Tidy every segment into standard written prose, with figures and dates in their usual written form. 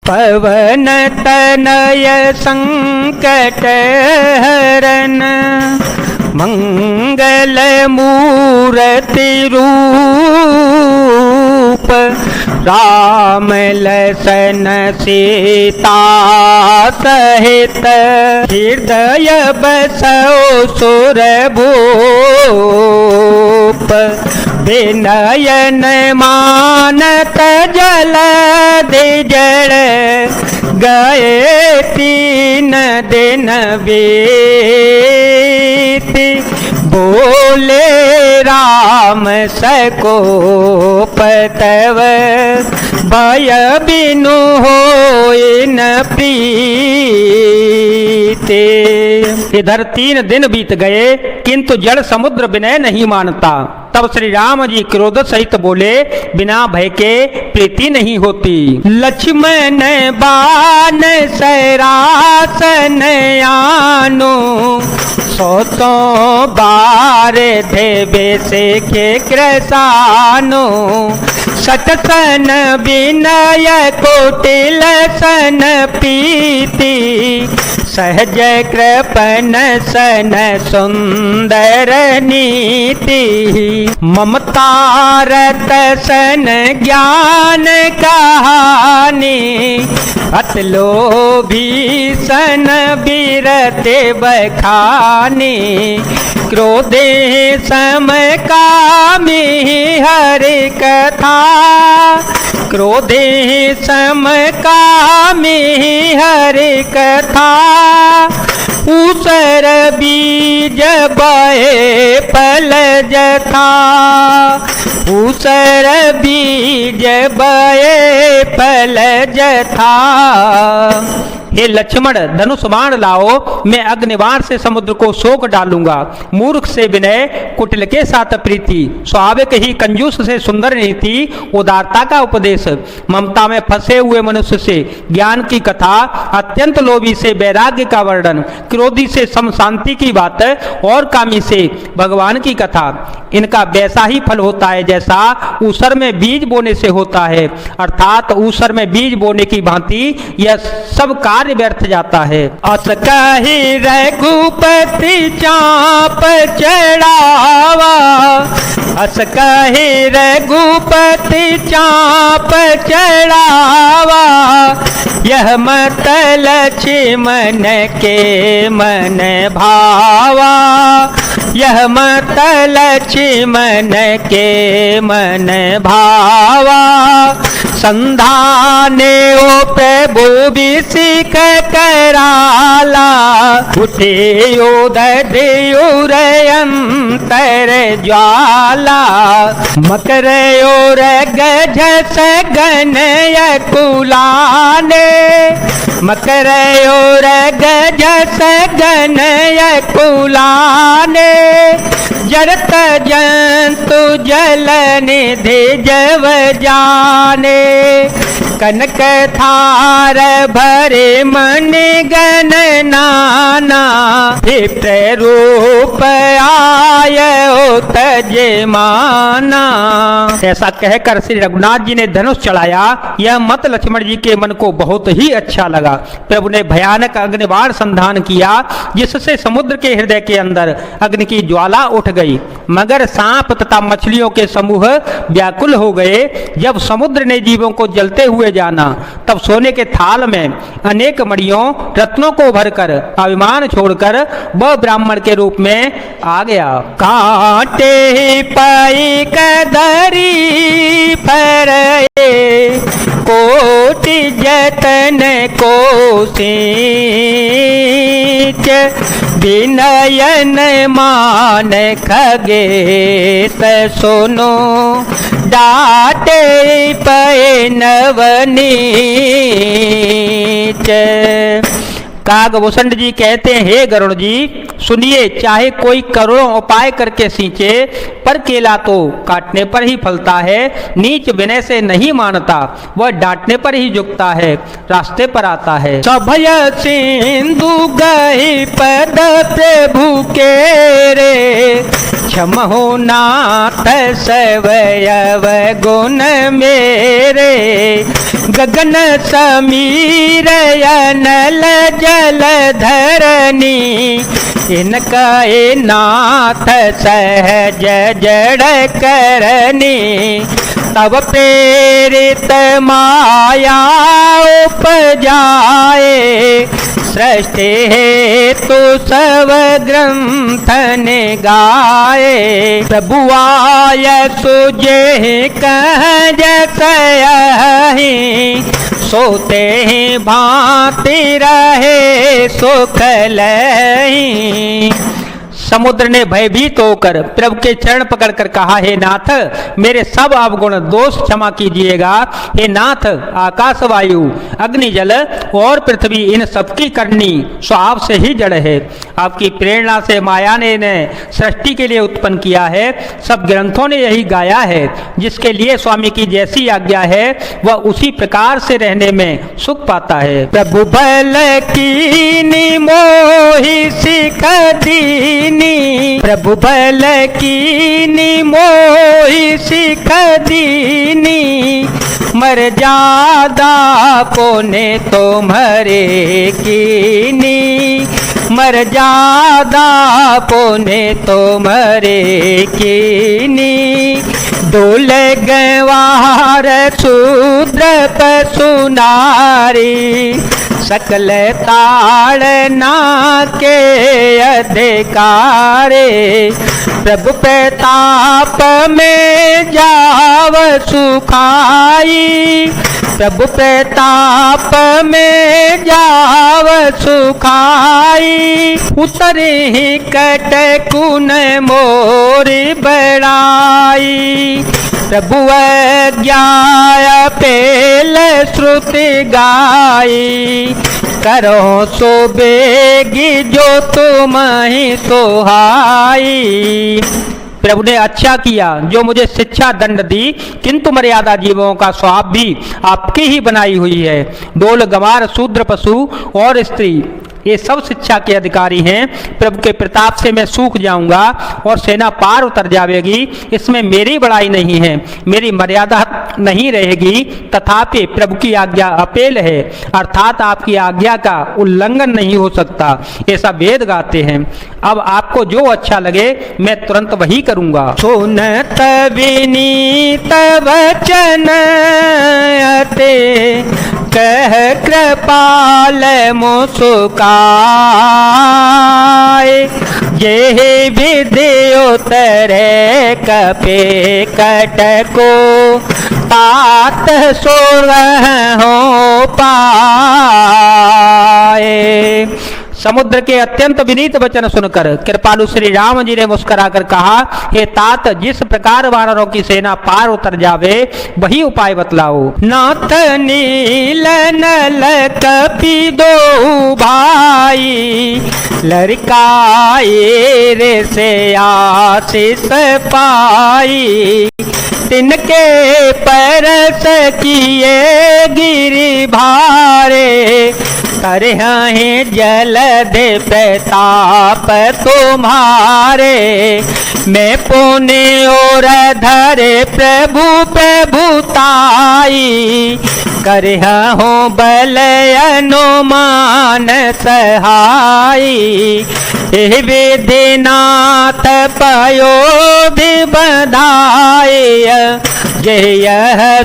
पवन तनय संकट हरन मंगल मूर्ति रूप राम लसन सीता सहित हृदय बसो सुरभूप विनयन मानत जल जड़ गए 3 दिन बीती बोले राम सकोप तव भय बिनु होए न प्रीते। इधर 3 दिन बीत गए किंतु जड़ समुद्र विनय नहीं मानता। तब श्री राम जी क्रोध सहित बोले बिना भय के प्रीति नहीं होती। लक्ष्मण बाण सरासन आनो 100 बार देवे से के कृसानो सतसन विनय कोटिल सन प्रीति सहज कृपन सन सुंदर नीति ममता रत सन ज्ञान कहानी अतलो भीषण बीरते बखानी क्रोधे सम कामी हरि कथा क्रोधे सम कामी हरि कथा उसर बीज बहे फल जथा उसर बीज बहे फल जथा। हे लक्ष्मण धनुष बाण लाओ मैं अग्निबाण से समुद्र को सोख डालूंगा। मूर्ख से विनय कुटिल के साथ प्रीति स्वाभाविक ही कंजूस से सुंदर नीति उदारता का उपदेश ममता में फंसे हुए मनुष्य से ज्ञान की कथा अत्यंत लोभी से वैराग्य का वर्णन क्रोधी से सम शांति की बात और कामी से भगवान की कथा इनका वैसा ही फल होता है जैसा ऊसर में बीज बोने से होता है अर्थात ऊसर में बीज बोने की भांति यह सब कार्य व्यर्थ जाता है। अस कहि रघुपति चाप चढ़ावा अस कहि रघुपति चाप चढ़ावा यह मत लक्ष्मण के मन भावा यह मत लक्ष्मण के मन भावा संधाने ओ प्रभु विसिक कराला उठे अंतर ज्वाला मकर और गजस गनय कुलाने मकर और गजस गनय कुलाने जरत जंतु जल निधि जव जाने कनक थार भरे मन गण नाना विप्र रूप आय तजे माना। ऐसा कहकर श्री रघुनाथ जी ने धनुष चढ़ाया। यह मत लक्ष्मण जी के मन को बहुत ही अच्छा लगा। प्रभु ने भयानक अग्निबाण संधान किया जिससे समुद्र के हृदय के अंदर अग्नि की ज्वाला उठ गई। मगर सांप तथा मछलियों के समूह व्याकुल हो गए। जब समुद्र ने जीवों को जलते हुए जाना तब सोने के थाल में अनेक मणियों रत्नों को भरकर अभिमान छोड़कर वह ब्राह्मण के रूप में आ गया। कांटे पाई कदरी पर कोटि जतन को सींच विनयन मान खगेश सुनो डाटे पे नवनीच। कागभूषण जी कहते हैं हे गरुड़ जी सुनिए चाहे कोई करोड़ों उपाय करके सींचे पर केला तो काटने पर ही फलता है। नीच विनय से नहीं मानता वह डांटने पर ही झुकता है रास्ते पर आता है। सभय सिंधु गही पद प्रभु के रे क्षमहो नाथ सवयव गुण मेरे गगन समीर अनल जल धरनी, इनका ए नाथ सहज जड़ करनी। तब प्रेरित माया उपजाए, सृष्टि हेतु सब ग्रंथन गाए। प्रभु आय सुजे कह जसहि, सोते ही भांति रहे सुख लहि। समुद्र ने भयभीत होकर प्रभु के चरण पकड़कर कहा, हे नाथ मेरे सब अवगुण दोष क्षमा कीजिएगा। हे नाथ आकाश वायु अग्नि जल और पृथ्वी इन सबकी करनी सो आप से ही जड़ है। आपकी प्रेरणा से माया ने सृष्टि के लिए उत्पन्न किया है। सब ग्रंथों ने यही गाया है। जिसके लिए स्वामी की जैसी आज्ञा है वह उसी प्रकार से रहने में सुख पाता है। प्रभु बल की मोहि सिख दीनी, प्रभु बल की मोहि सिख दीनी। मर्यादा कोने तुम्हारे कीनी, मर्यादा पोने तुम्हारे कीनी। डोल गवार शूद्र पशु नारी, सकल ताड़ना के अधिकारे। प्रभु प्रताप में जाव सुखाई, प्रभु प्रताप में जाव सुखाई। उतरे ही कट कुन मोरी बड़ाई, प्रभु अज्ञा पेल श्रुति गाई। करो सो बेगी जो तुम ही सोहाई। प्रभु ने अच्छा किया जो मुझे शिक्षा दंड दी, किंतु मर्यादा जीवों का स्वभाव भी आपकी ही बनाई हुई है। डोल गंवार शूद्र पशु और स्त्री ये सब शिक्षा के अधिकारी हैं। प्रभु के प्रताप से मैं सूख जाऊंगा और सेना पार उतर जाएगी। इसमें मेरी बड़ाई नहीं है, मेरी मर्यादा नहीं रहेगी। तथापि प्रभु की आज्ञा अपेल है, अर्थात आपकी आज्ञा का उल्लंघन नहीं हो सकता, ऐसा वेद गाते हैं। अब आपको जो अच्छा लगे मैं तुरंत वही करूंगा। सुनत विनीत वचन अते, कह कृपाल मुस्काए। ये विधि उतरे कपे कटको, तात सोर हो पाए। समुद्र के अत्यंत विनीत वचन सुनकर कृपालु श्री राम जी ने मुस्कुराकर कहा, हे तात जिस प्रकार वानरों की सेना पार उतर जावे वही उपाय बतलाओ। नाथ नील नल कपि दो भाई, लड़काए रे से आशीष पाई। तिनके परस किए गिरि भारे, करहि जल दे प्रताप तुम्हारे। मैं पुण्य और धरे प्रभु प्रभुताई, करहु बल अनुमान सहाई। विधि नाथ पयोधि बधाय, जय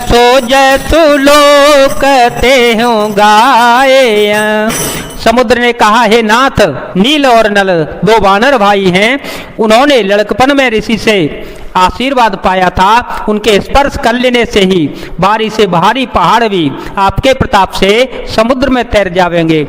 सो जसु लोक तेहु गाय। समुद्र ने कहा, हे नाथ नील और नल दो वानर भाई हैं। उन्होंने लड़कपन में ऋषि से आशीर्वाद पाया था। उनके स्पर्श कर लेने से ही भारी से भारी पहाड़ भी आपके प्रताप से समुद्र में तैर जाएंगे।